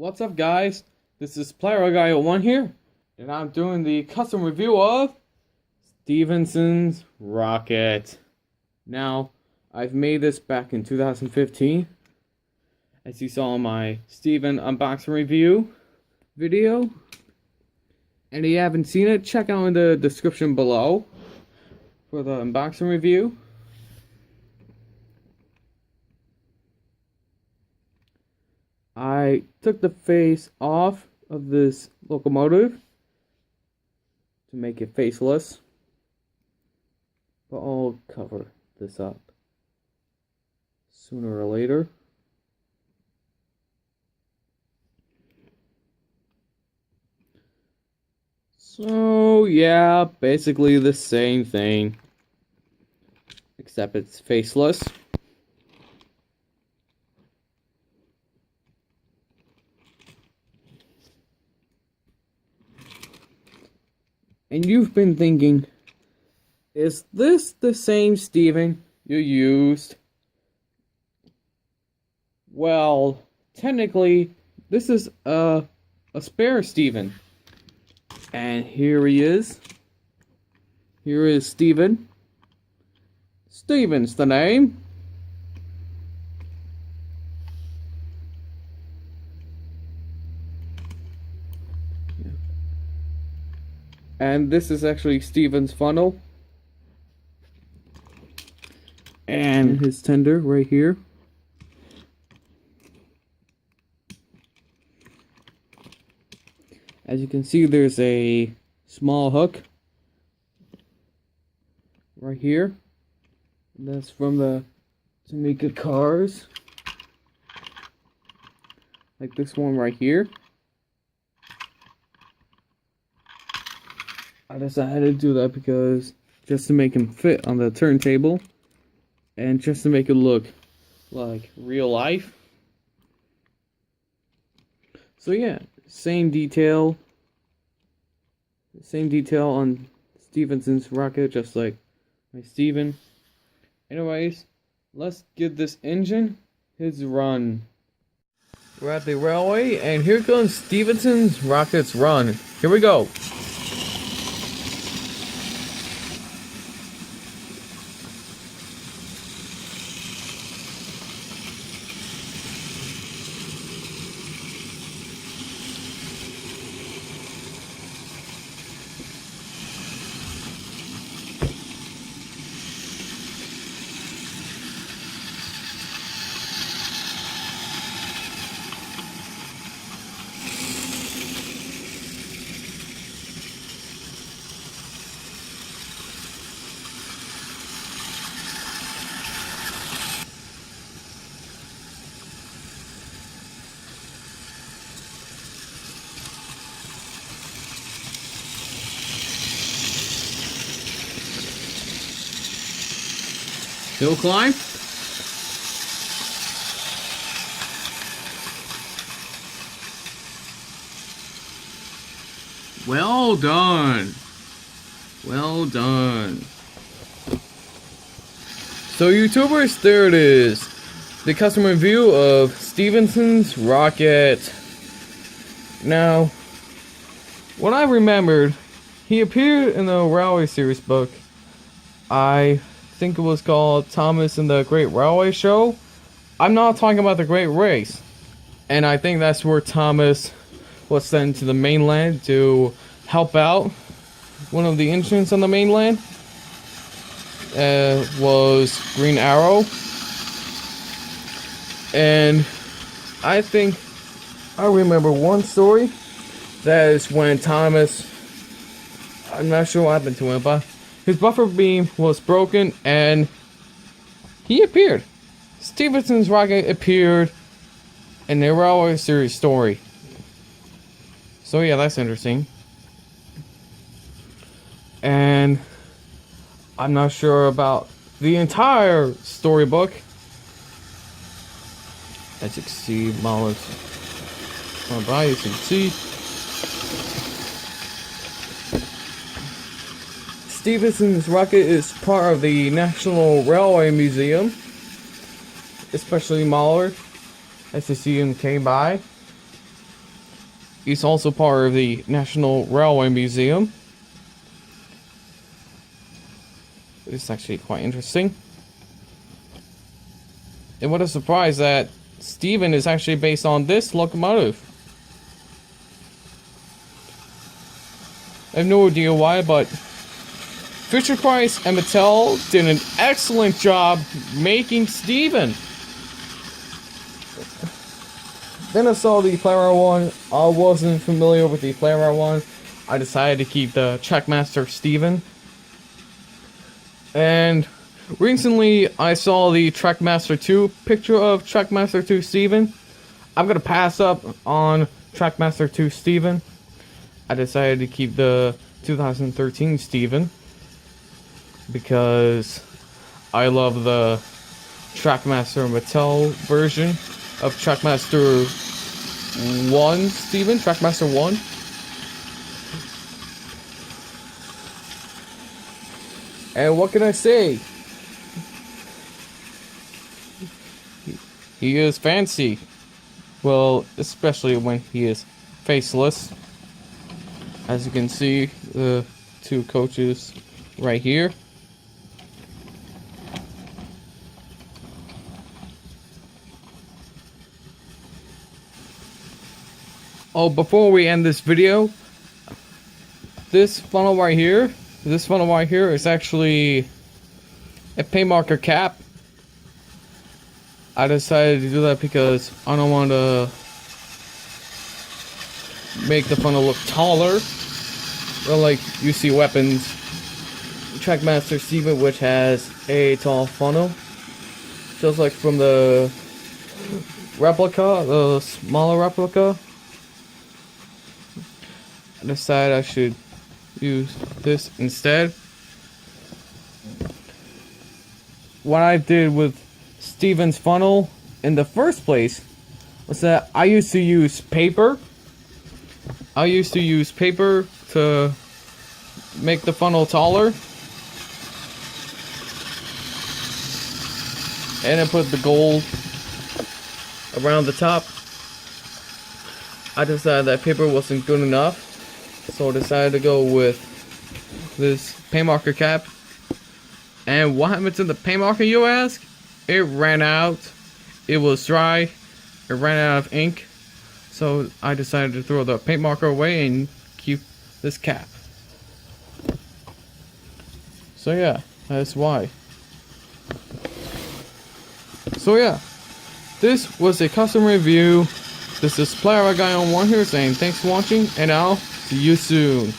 What's up, guys? This is Player Guy 01 here, and I'm doing the custom review of Stephenson's rocket. Now, I've made this back in 2015, as you saw in my Steven unboxing review video. And if you haven't seen it, check out in the description below for the unboxing review. I took the face off of this locomotive to make it faceless, but I'll cover this up sooner or later. So yeah, basically the same thing, except it's faceless. And you've been thinking, is this the same Steven you used? Well, technically, this is a spare Steven. And here he is. Here is Steven. Steven's the name. And this is actually Steven's funnel. And his tender right here. As you can see, there's a small hook right here. And that's from the Tamika cars. Like this one right here. I decided to do that because just to make him fit on the turntable and just to make it look like real life. So yeah, same detail on Stephenson's rocket, just like my Steven. Anyways, let's give this engine his run. We're at the railway, and here comes Stephenson's rocket's run. Here we go. Hill climb. Well done. Well done. So YouTubers, there it is. The custom review of Stephenson's rocket. Now, what I remembered, he appeared in the Railway Series book. I think it was called Thomas and the Great Railway Show. I'm not talking about the Great Race. And I think that's where Thomas was sent to the mainland to help out one of the engines on the mainland. Was Green Arrow. And I think I remember one story. That is when Thomas, I'm not sure what happened to him, but his buffer beam was broken and he appeared. Stephenson's rocket appeared in the Railway Series story. So yeah, that's interesting. And I'm not sure about the entire storybook. As you can see, Mollis on by, you can see Stephenson's rocket is part of the National Railway Museum, especially Mahler, as you see him came by. He's also part of the National Railway Museum. It's actually quite interesting. And what a surprise that Stephen is actually based on this locomotive. I have no idea why, but Fisher-Price and Mattel did an excellent job making Stephen. Then I saw the Player one. I wasn't familiar with the Player one. I decided to keep the TrackMaster Stephen. And recently I saw the TrackMaster 2 picture of TrackMaster 2 Stephen. I'm gonna pass up on TrackMaster 2 Stephen. I decided to keep the 2013 Stephen because I love the TrackMaster Mattel version of TrackMaster 1 Stephen, TrackMaster 1. And what can I say? He is fancy. Well, especially when he is faceless. As you can see, the two coaches right here. Oh, before we end this video, this funnel right here is actually a paint marker cap. I decided to do that because I don't want to make the funnel look taller. Well, like you see weapons, TrackMaster Stephen, which has a tall funnel, just like from the replica, the smaller replica. I decided I should use this instead. What I did with Stephen's funnel in the first place was that I used to use paper. I used to use paper to make the funnel taller. And I put the gold around the top. I decided that paper wasn't good enough, so I decided to go with this paint marker cap. And what happened to the paint marker, you ask? It ran out. It was dry. It ran out of ink. So I decided to throw the paint marker away and keep this cap. So yeah, that's why. So yeah, this was a custom review. This is Player Guy on One here saying thanks for watching, and I'll see you soon.